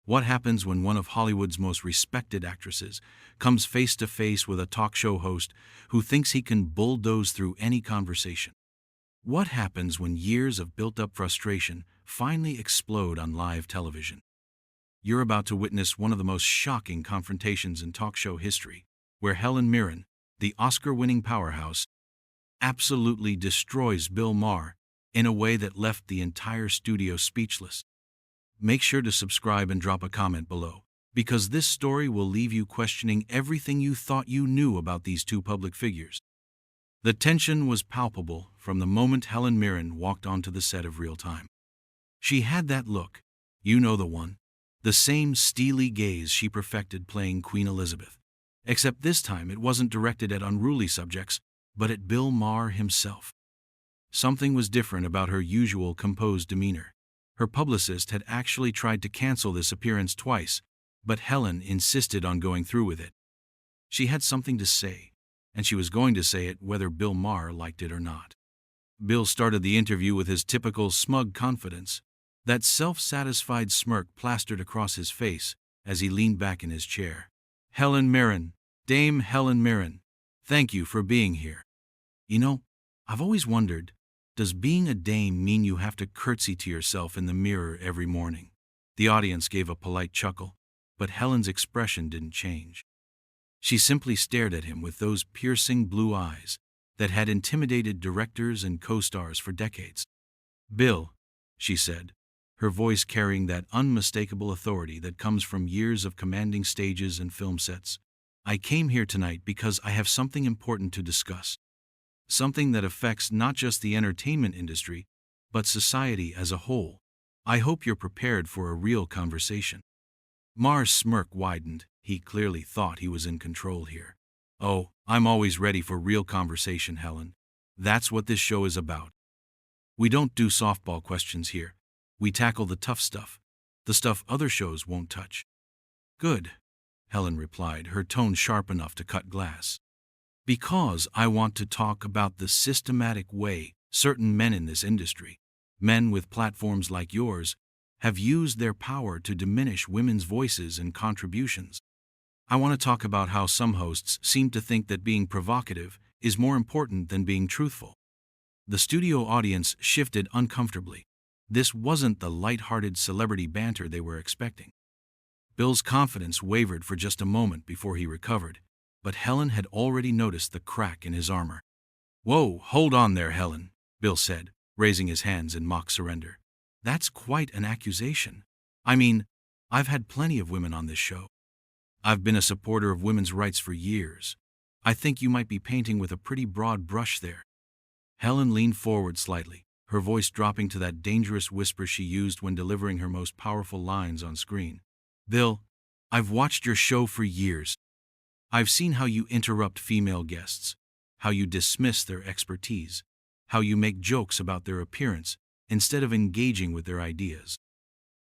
What happens when one of Hollywood's most respected actresses comes face to face with a talk show host who thinks he can bulldoze through any conversation? What happens when years of built-up frustration finally explode on live television? You're about to witness one of the most shocking confrontations in talk show history, where Helen Mirren, the Oscar-winning powerhouse, absolutely destroys Bill Maher in a way that left the entire studio speechless. Make sure to subscribe and drop a comment below, because this story will leave you questioning everything you thought you knew about these two public figures. The tension was palpable from the moment Helen Mirren walked onto the set of Real Time. She had that look, you know the one, the same steely gaze she perfected playing Queen Elizabeth. Except this time it wasn't directed at unruly subjects, but at Bill Maher himself. Something was different about her usual composed demeanor. Her publicist had actually tried to cancel this appearance twice, but Helen insisted on going through with it. She had something to say, and she was going to say it whether Bill Maher liked it or not. Bill started the interview with his typical smug confidence, that self-satisfied smirk plastered across his face as he leaned back in his chair. "Helen Mirren, Dame Helen Mirren, thank you for being here. You know, I've always wondered, does being a dame mean you have to curtsy to yourself in the mirror every morning?" The audience gave a polite chuckle, but Helen's expression didn't change. She simply stared at him with those piercing blue eyes that had intimidated directors and co-stars for decades. "Bill," she said, her voice carrying that unmistakable authority that comes from years of commanding stages and film sets, "I came here tonight because I have something important to discuss. Something that affects not just the entertainment industry, but society as a whole. I hope you're prepared for a real conversation." Maher's smirk widened. He clearly thought he was in control here. "Oh, I'm always ready for real conversation, Helen. That's what this show is about. We don't do softball questions here. We tackle the tough stuff, the stuff other shows won't touch." "Good," Helen replied, her tone sharp enough to cut glass. "Because I want to talk about the systematic way certain men in this industry, men with platforms like yours, have used their power to diminish women's voices and contributions. I want to talk about how some hosts seem to think that being provocative is more important than being truthful." The studio audience shifted uncomfortably. This wasn't the light-hearted celebrity banter they were expecting. Bill's confidence wavered for just a moment before he recovered, but Helen had already noticed the crack in his armor. "Whoa, hold on there, Helen," Bill said, raising his hands in mock surrender. "That's quite an accusation. I mean, I've had plenty of women on this show. I've been a supporter of women's rights for years. I think you might be painting with a pretty broad brush there." Helen leaned forward slightly, her voice dropping to that dangerous whisper she used when delivering her most powerful lines on screen. "Bill, I've watched your show for years. I've seen how you interrupt female guests, how you dismiss their expertise, how you make jokes about their appearance instead of engaging with their ideas.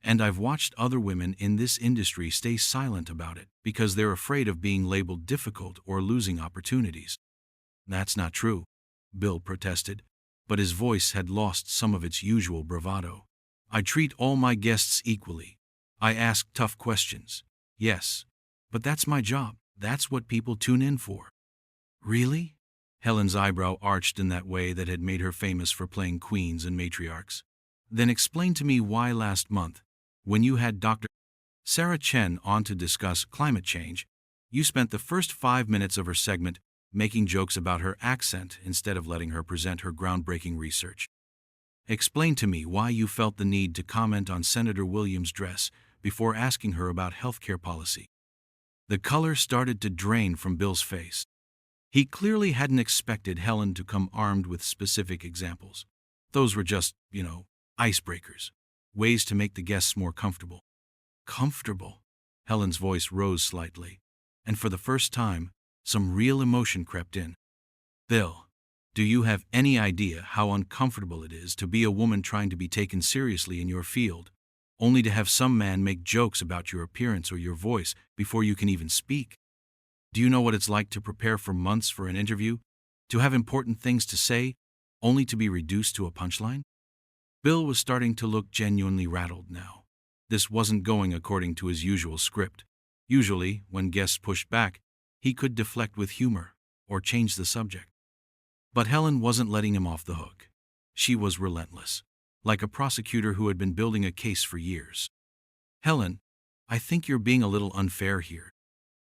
And I've watched other women in this industry stay silent about it because they're afraid of being labeled difficult or losing opportunities." "That's not true," Bill protested, but his voice had lost some of its usual bravado. "I treat all my guests equally. I ask tough questions. Yes, but that's my job. That's what people tune in for." "Really?" Helen's eyebrow arched in that way that had made her famous for playing queens and matriarchs. "Then explain to me why last month, when you had Dr. Sarah Chen on to discuss climate change, you spent the first 5 minutes of her segment making jokes about her accent instead of letting her present her groundbreaking research. Explain to me why you felt the need to comment on Senator Williams' dress before asking her about healthcare policy." The color started to drain from Bill's face. He clearly hadn't expected Helen to come armed with specific examples. Those were just, icebreakers, ways to make the guests more comfortable. "Comfortable?" Helen's voice rose slightly, and for the first time, some real emotion crept in. "Bill, do you have any idea how uncomfortable it is to be a woman trying to be taken seriously in your field, only to have some man make jokes about your appearance or your voice before you can even speak? Do you know what it's like to prepare for months for an interview, to have important things to say, only to be reduced to a punchline?" Bill was starting to look genuinely rattled now. This wasn't going according to his usual script. Usually, when guests pushed back, he could deflect with humor or change the subject. But Helen wasn't letting him off the hook. She was relentless, like a prosecutor who had been building a case for years. "Helen, I think you're being a little unfair here,"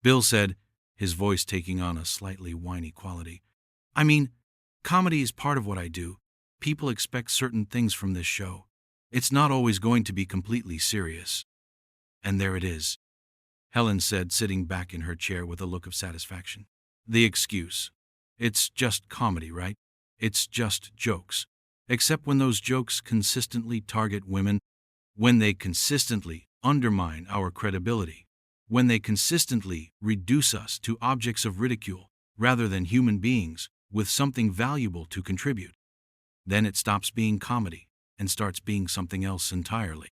Bill said, his voice taking on a slightly whiny quality. "I mean, comedy is part of what I do. People expect certain things from this show. It's not always going to be completely serious." "And there it is," Helen said, sitting back in her chair with a look of satisfaction. "The excuse. It's just comedy, right? It's just jokes. Except when those jokes consistently target women, when they consistently undermine our credibility, when they consistently reduce us to objects of ridicule rather than human beings with something valuable to contribute. Then it stops being comedy and starts being something else entirely."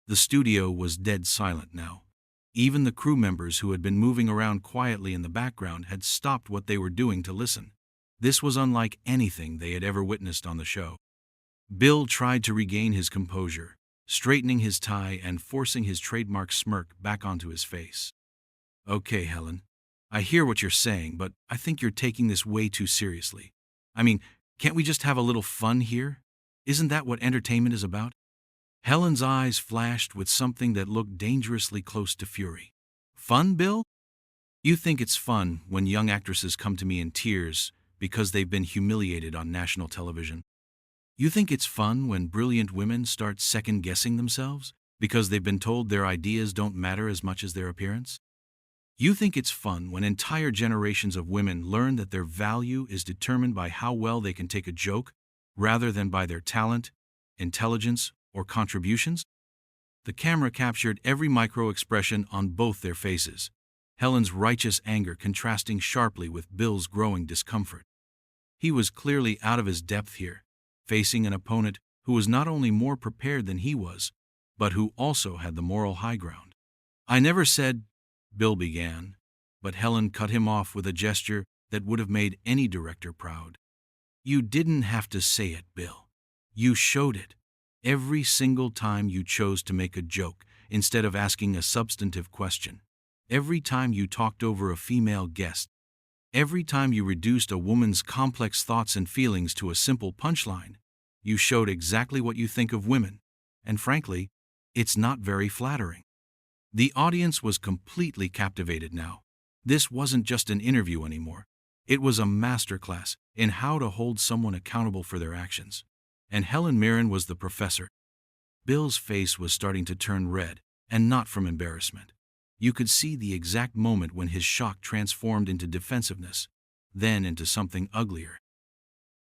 The studio was dead silent now. Even the crew members who had been moving around quietly in the background had stopped what they were doing to listen. This was unlike anything they had ever witnessed on the show. Bill tried to regain his composure, straightening his tie and forcing his trademark smirk back onto his face. "Okay, Helen, I hear what you're saying, but I think you're taking this way too seriously. I mean, can't we just have a little fun here? Isn't that what entertainment is about?" Helen's eyes flashed with something that looked dangerously close to fury. "Fun, Bill? You think it's fun when young actresses come to me in tears because they've been humiliated on national television? You think it's fun when brilliant women start second-guessing themselves because they've been told their ideas don't matter as much as their appearance? You think it's fun when entire generations of women learn that their value is determined by how well they can take a joke rather than by their talent, intelligence, or contributions?" The camera captured every micro-expression on both their faces, Helen's righteous anger contrasting sharply with Bill's growing discomfort. He was clearly out of his depth here, facing an opponent who was not only more prepared than he was, but who also had the moral high ground. "I never said," Bill began, but Helen cut him off with a gesture that would have made any director proud. "You didn't have to say it, Bill. You showed it. Every single time you chose to make a joke instead of asking a substantive question, every time you talked over a female guest, every time you reduced a woman's complex thoughts and feelings to a simple punchline, you showed exactly what you think of women, and frankly, it's not very flattering." The audience was completely captivated now. This wasn't just an interview anymore. It was a masterclass in how to hold someone accountable for their actions. And Helen Mirren was the professor. Bill's face was starting to turn red, and not from embarrassment. You could see the exact moment when his shock transformed into defensiveness, then into something uglier.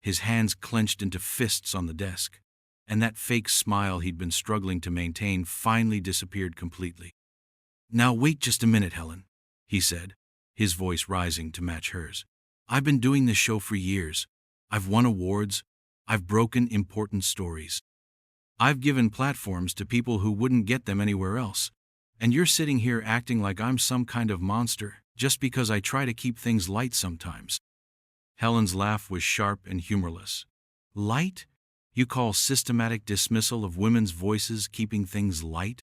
His hands clenched into fists on the desk, and that fake smile he'd been struggling to maintain finally disappeared completely. "Now wait just a minute, Helen," he said, his voice rising to match hers. "I've been doing this show for years. I've won awards. I've broken important stories. I've given platforms to people who wouldn't get them anywhere else. And you're sitting here acting like I'm some kind of monster just because I try to keep things light sometimes." Helen's laugh was sharp and humorless. "Light? You call systematic dismissal of women's voices keeping things light?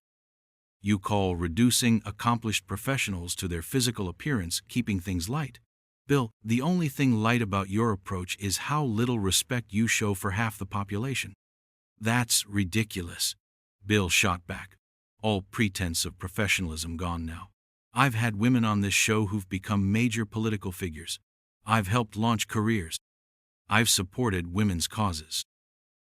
You call reducing accomplished professionals to their physical appearance keeping things light? Bill, the only thing light about your approach is how little respect you show for half the population." "That's ridiculous," Bill shot back, all pretense of professionalism gone now. "I've had women on this show who've become major political figures. I've helped launch careers. I've supported women's causes."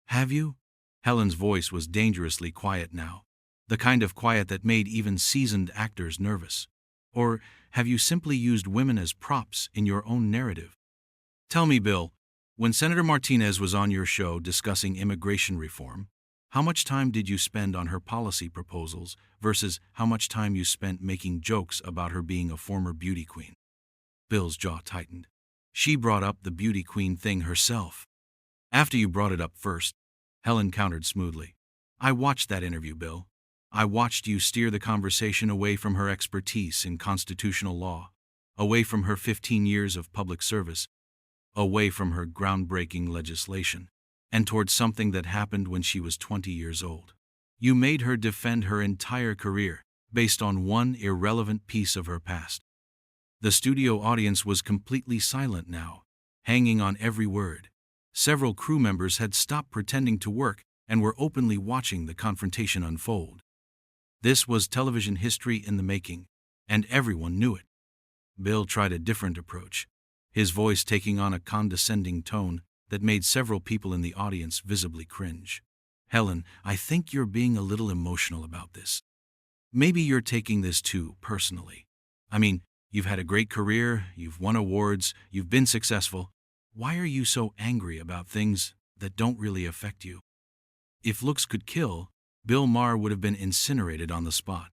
"Have you?" Helen's voice was dangerously quiet now, the kind of quiet that made even seasoned actors nervous. "Or have you simply used women as props in your own narrative? Tell me, Bill, when Senator Martinez was on your show discussing immigration reform, how much time did you spend on her policy proposals versus how much time you spent making jokes about her being a former beauty queen?" Bill's jaw tightened. "She brought up the beauty queen thing herself." "After you brought it up first," Helen countered smoothly. "I watched that interview, Bill. I watched you steer the conversation away from her expertise in constitutional law, away from her 15 years of public service, away from her groundbreaking legislation, and towards something that happened when she was 20 years old. You made her defend her entire career based on one irrelevant piece of her past. The studio audience was completely silent now, hanging on every word. Several crew members had stopped pretending to work and were openly watching the confrontation unfold. This was television history in the making, and everyone knew it. Bill tried a different approach, his voice taking on a condescending tone that made several people in the audience visibly cringe. Helen, I think you're being a little emotional about this. Maybe you're taking this too personally. I mean, you've had a great career, you've won awards, you've been successful. Why are you so angry about things that don't really affect you? If looks could kill, Bill Maher would have been incinerated on the spot.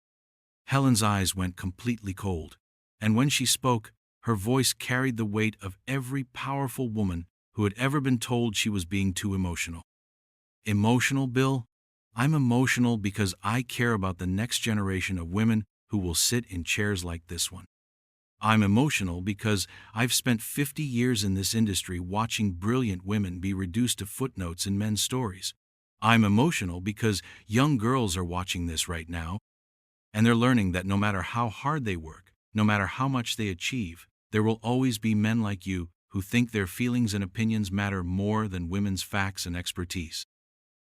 Helen's eyes went completely cold, and when she spoke, her voice carried the weight of every powerful woman who had ever been told she was being too emotional. Emotional, Bill? I'm emotional because I care about the next generation of women who will sit in chairs like this one. I'm emotional because I've spent 50 years in this industry watching brilliant women be reduced to footnotes in men's stories. I'm emotional because young girls are watching this right now, and they're learning that no matter how hard they work, no matter how much they achieve, there will always be men like you who think their feelings and opinions matter more than women's facts and expertise.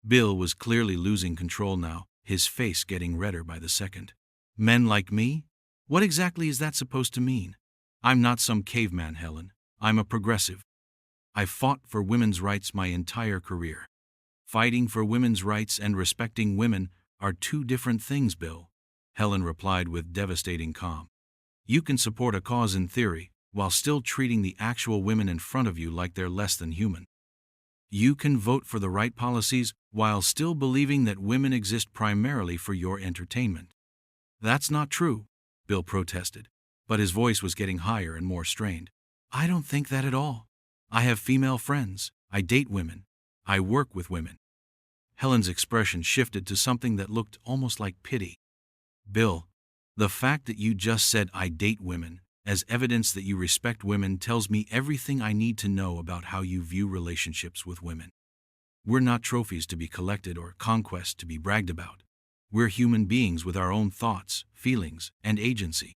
Bill was clearly losing control now, his face getting redder by the second. Men like me? What exactly is that supposed to mean? I'm not some caveman, Helen. I'm a progressive. I've fought for women's rights my entire career. Fighting for women's rights and respecting women are two different things, Bill, Helen replied with devastating calm. You can support a cause in theory while still treating the actual women in front of you like they're less than human. You can vote for the right policies while still believing that women exist primarily for your entertainment. That's not true, Bill protested, but his voice was getting higher and more strained. I don't think that at all. I have female friends. I date women. I work with women. Helen's expression shifted to something that looked almost like pity. Bill, the fact that you just said I date women as evidence that you respect women tells me everything I need to know about how you view relationships with women. We're not trophies to be collected or conquests to be bragged about. We're human beings with our own thoughts, feelings, and agency.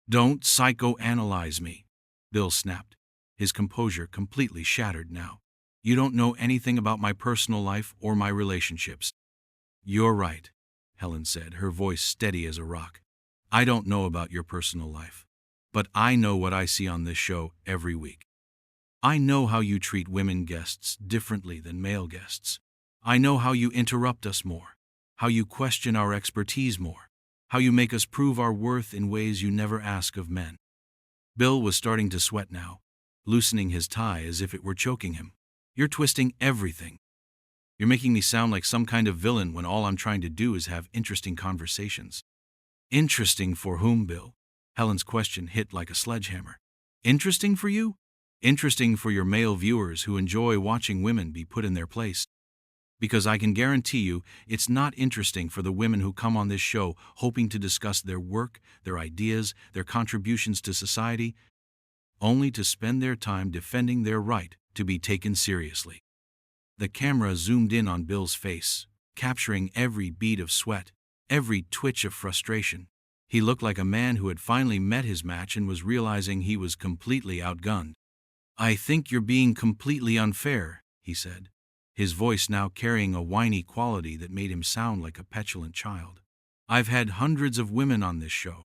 Don't psychoanalyze me, Bill snapped, his composure completely shattered now. You don't know anything about my personal life or my relationships. You're right, Helen said, her voice steady as a rock. I don't know about your personal life, but I know what I see on this show every week. I know how you treat women guests differently than male guests. I know how you interrupt us more, how you question our expertise more, how you make us prove our worth in ways you never ask of men. Bill was starting to sweat now, loosening his tie as if it were choking him. You're twisting everything. You're making me sound like some kind of villain when all I'm trying to do is have interesting conversations. Interesting for whom, Bill? Helen's question hit like a sledgehammer. Interesting for you? Interesting for your male viewers who enjoy watching women be put in their place. Because I can guarantee you it's not interesting for the women who come on this show hoping to discuss their work, their ideas, their contributions to society, only to spend their time defending their right to be taken seriously. The camera zoomed in on Bill's face, capturing every bead of sweat, every twitch of frustration. He looked like a man who had finally met his match and was realizing he was completely outgunned. I think you're being completely unfair, he said, his voice now carrying a whiny quality that made him sound like a petulant child. I've had hundreds of women on this show.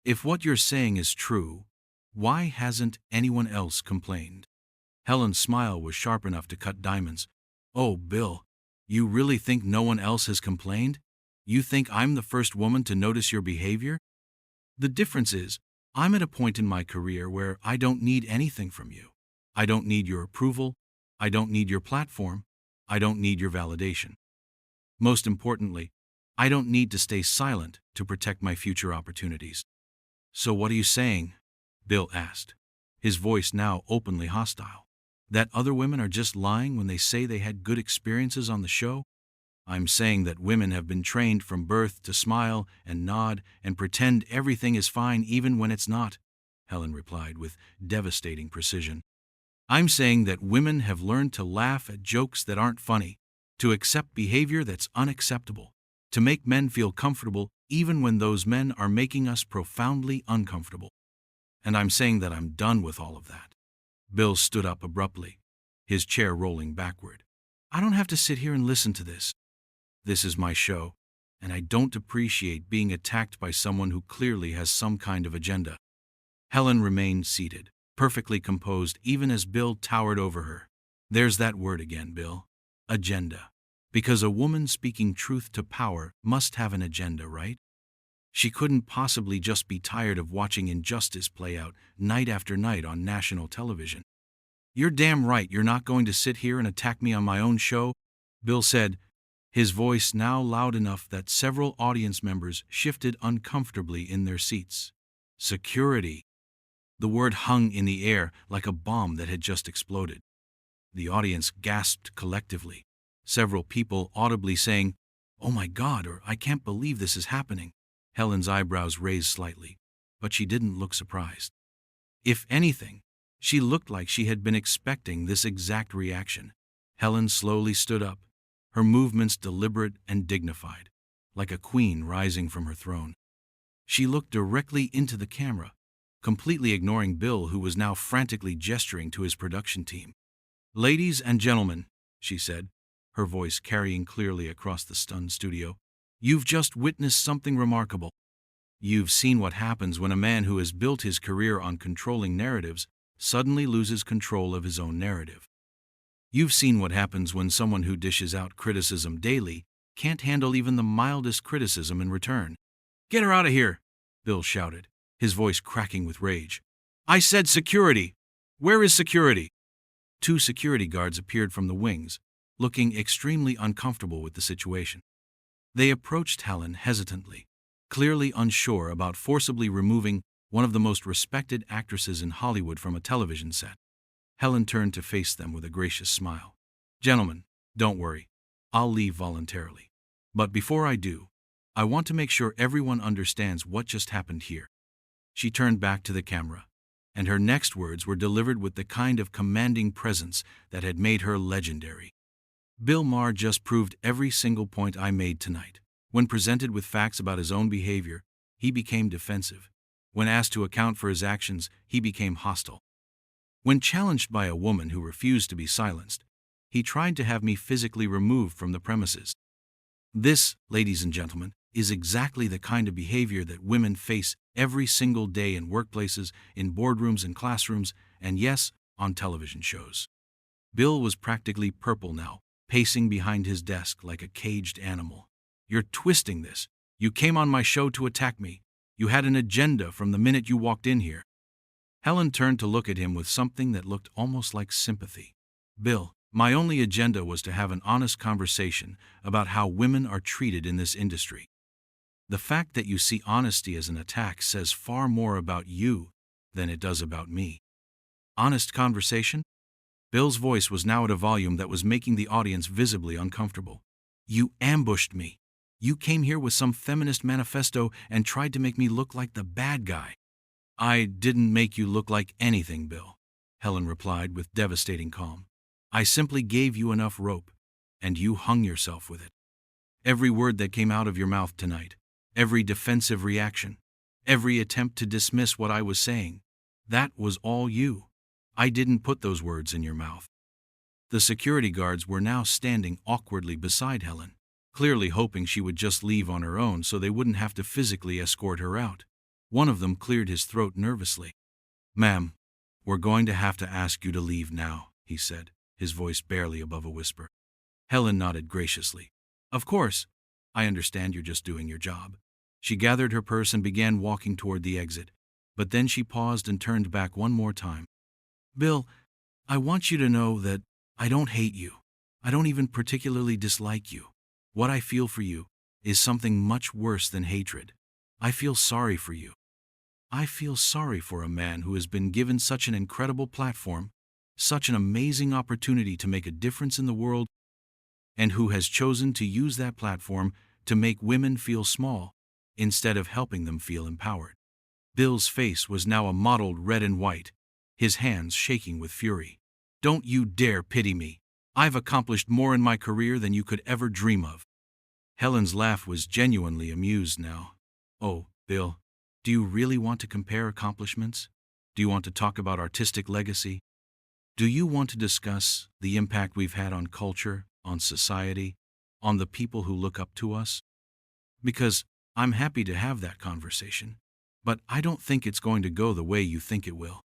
If what you're saying is true, why hasn't anyone else complained? Helen's smile was sharp enough to cut diamonds. Oh, Bill, you really think no one else has complained? You think I'm the first woman to notice your behavior? The difference is, I'm at a point in my career where I don't need anything from you. I don't need your approval. I don't need your platform. I don't need your validation. Most importantly, I don't need to stay silent to protect my future opportunities. So what are you saying? Bill asked, his voice now openly hostile. That other women are just lying when they say they had good experiences on the show? I'm saying that women have been trained from birth to smile and nod and pretend everything is fine even when it's not, Helen replied with devastating precision. I'm saying that women have learned to laugh at jokes that aren't funny, to accept behavior that's unacceptable, to make men feel comfortable even when those men are making us profoundly uncomfortable. And I'm saying that I'm done with all of that. Bill stood up abruptly, his chair rolling backward. I don't have to sit here and listen to this. This is my show, and I don't appreciate being attacked by someone who clearly has some kind of agenda. Helen remained seated, perfectly composed even as Bill towered over her. There's that word again, Bill. Agenda. Because a woman speaking truth to power must have an agenda, right? She couldn't possibly just be tired of watching injustice play out night after night on national television. You're damn right you're not going to sit here and attack me on my own show, Bill said, his voice now loud enough that several audience members shifted uncomfortably in their seats. Security. The word hung in the air like a bomb that had just exploded. The audience gasped collectively, several people audibly saying, "Oh my God," or "I can't believe this is happening." Helen's eyebrows raised slightly, but she didn't look surprised. If anything, she looked like she had been expecting this exact reaction. Helen slowly stood up, her movements deliberate and dignified, like a queen rising from her throne. She looked directly into the camera, completely ignoring Bill, who was now frantically gesturing to his production team. "Ladies and gentlemen," she said, her voice carrying clearly across the stunned studio, "you've just witnessed something remarkable. You've seen what happens when a man who has built his career on controlling narratives suddenly loses control of his own narrative. You've seen what happens when someone who dishes out criticism daily can't handle even the mildest criticism in return." "Get her out of here," Bill shouted, his voice cracking with rage. "I said security! Where is security?" 2 security guards appeared from the wings, looking extremely uncomfortable with the situation. They approached Helen hesitantly, clearly unsure about forcibly removing one of the most respected actresses in Hollywood from a television set. Helen turned to face them with a gracious smile. "Gentlemen, don't worry. I'll leave voluntarily. But before I do, I want to make sure everyone understands what just happened here." She turned back to the camera, and her next words were delivered with the kind of commanding presence that had made her legendary. "Bill Maher just proved every single point I made tonight. When presented with facts about his own behavior, he became defensive. When asked to account for his actions, he became hostile. When challenged by a woman who refused to be silenced, he tried to have me physically removed from the premises. This, ladies and gentlemen, is exactly the kind of behavior that women face every single day in workplaces, in boardrooms and classrooms, and yes, on television shows." Bill was practically purple now, pacing behind his desk like a caged animal. "You're twisting this. You came on my show to attack me. You had an agenda from the minute you walked in here." Helen turned to look at him with something that looked almost like sympathy. "Bill, my only agenda was to have an honest conversation about how women are treated in this industry. The fact that you see honesty as an attack says far more about you than it does about me." "Honest conversation?" Bill's voice was now at a volume that was making the audience visibly uncomfortable. "You ambushed me. You came here with some feminist manifesto and tried to make me look like the bad guy." "I didn't make you look like anything, Bill," Helen replied with devastating calm. "I simply gave you enough rope, and you hung yourself with it. Every word that came out of your mouth tonight, every defensive reaction, every attempt to dismiss what I was saying, that was all you. I didn't put those words in your mouth." The security guards were now standing awkwardly beside Helen, clearly hoping she would just leave on her own so they wouldn't have to physically escort her out. One of them cleared his throat nervously. "Ma'am, we're going to have to ask you to leave now," he said, his voice barely above a whisper. Helen nodded graciously. "Of course. I understand you're just doing your job." She gathered her purse and began walking toward the exit, but then she paused and turned back one more time. "Bill, I want you to know that I don't hate you. I don't even particularly dislike you. What I feel for you is something much worse than hatred. I feel sorry for you. I feel sorry for a man who has been given such an incredible platform, such an amazing opportunity to make a difference in the world, and who has chosen to use that platform to make women feel small instead of helping them feel empowered." Bill's face was now a mottled red and white, his hands shaking with fury. "Don't you dare pity me. I've accomplished more in my career than you could ever dream of." Helen's laugh was genuinely amused now. Oh, Bill, do you really want to compare accomplishments? Do you want to talk about artistic legacy? Do you want to discuss the impact we've had on culture, on society, on the people who look up to us? Because I'm happy to have that conversation, but I don't think it's going to go the way you think it will.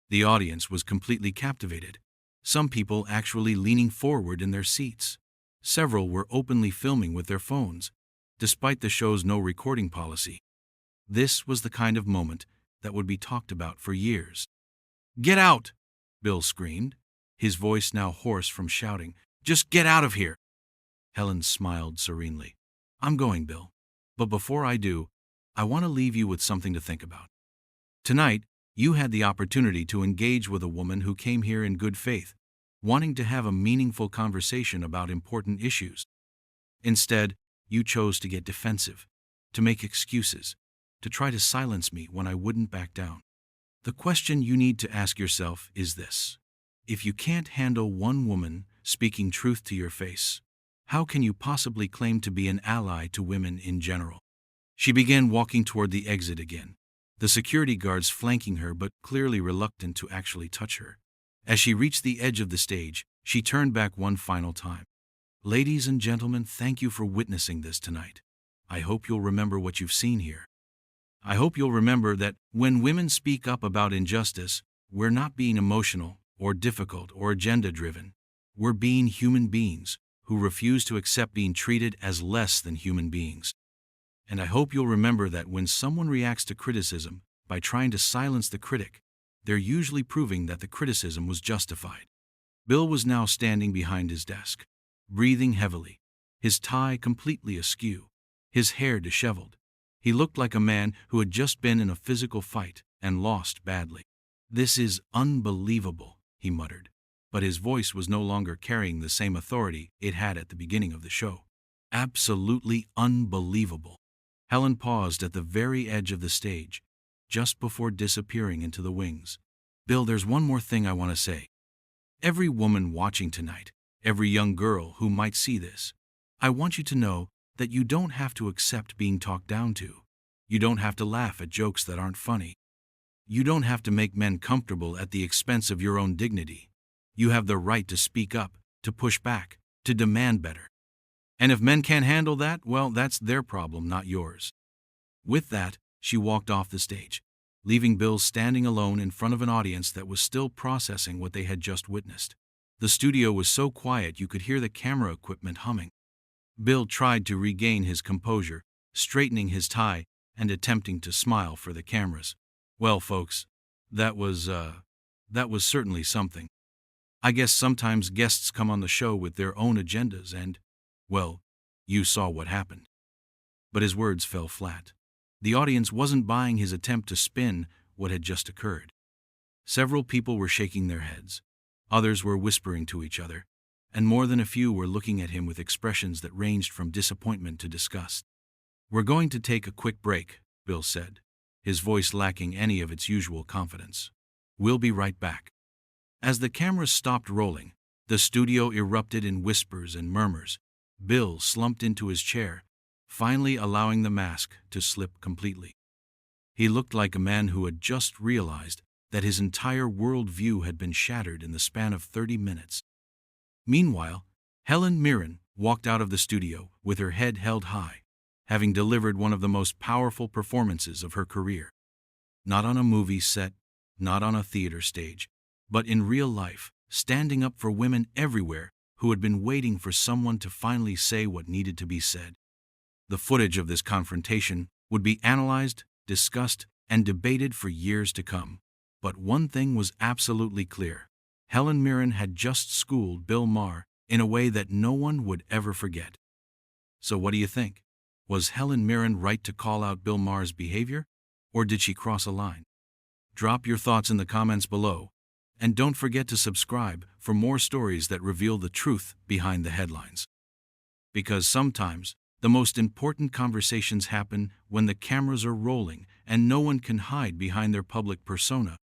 The audience was completely captivated, some people actually leaning forward in their seats. Several were openly filming with their phones, despite the show's no recording policy. This was the kind of moment that would be talked about for years. "Get out!" Bill screamed, his voice now hoarse from shouting. "Just get out of here!" Helen smiled serenely. "I'm going, Bill. But before I do, I want to leave you with something to think about. Tonight, you had the opportunity to engage with a woman who came here in good faith, wanting to have a meaningful conversation about important issues. Instead, you chose to get defensive, to make excuses, to try to silence me when I wouldn't back down. The question you need to ask yourself is this: if you can't handle one woman speaking truth to your face, how can you possibly claim to be an ally to women in general?" She began walking toward the exit again, the security guards flanking her but clearly reluctant to actually touch her. As she reached the edge of the stage, she turned back one final time. "Ladies and gentlemen, thank you for witnessing this tonight. I hope you'll remember what you've seen here. I hope you'll remember that when women speak up about injustice, we're not being emotional or difficult or agenda-driven. We're being human beings who refuse to accept being treated as less than human beings. And I hope you'll remember that when someone reacts to criticism by trying to silence the critic, they're usually proving that the criticism was justified." Bill was now standing behind his desk, breathing heavily, his tie completely askew, his hair disheveled. He looked like a man who had just been in a physical fight and lost badly. "This is unbelievable," he muttered, but his voice was no longer carrying the same authority it had at the beginning of the show. "Absolutely unbelievable." Helen paused at the very edge of the stage, just before disappearing into the wings. "Bill, there's one more thing I want to say. Every woman watching tonight, every young girl who might see this, I want you to know that you don't have to accept being talked down to. You don't have to laugh at jokes that aren't funny. You don't have to make men comfortable at the expense of your own dignity. You have the right to speak up, to push back, to demand better. And if men can't handle that, well, that's their problem, not yours." With that, she walked off the stage, leaving Bill standing alone in front of an audience that was still processing what they had just witnessed. The studio was so quiet you could hear the camera equipment humming. Bill tried to regain his composure, straightening his tie and attempting to smile for the cameras. "Well, folks, that was certainly something. I guess sometimes guests come on the show with their own agendas and, well, you saw what happened." But his words fell flat. The audience wasn't buying his attempt to spin what had just occurred. Several people were shaking their heads. Others were whispering to each other, and more than a few were looking at him with expressions that ranged from disappointment to disgust. "We're going to take a quick break," Bill said, his voice lacking any of its usual confidence. "We'll be right back." As the cameras stopped rolling, the studio erupted in whispers and murmurs. Bill slumped into his chair, finally allowing the mask to slip completely. He looked like a man who had just realized that his entire worldview had been shattered in the span of 30 minutes. Meanwhile, Helen Mirren walked out of the studio with her head held high, having delivered one of the most powerful performances of her career. Not on a movie set, not on a theater stage, but in real life, standing up for women everywhere who had been waiting for someone to finally say what needed to be said. The footage of this confrontation would be analyzed, discussed, and debated for years to come. But one thing was absolutely clear. Helen Mirren had just schooled Bill Maher in a way that no one would ever forget. So what do you think? Was Helen Mirren right to call out Bill Maher's behavior, or did she cross a line? Drop your thoughts in the comments below, and don't forget to subscribe for more stories that reveal the truth behind the headlines. Because sometimes, the most important conversations happen when the cameras are rolling and no one can hide behind their public persona.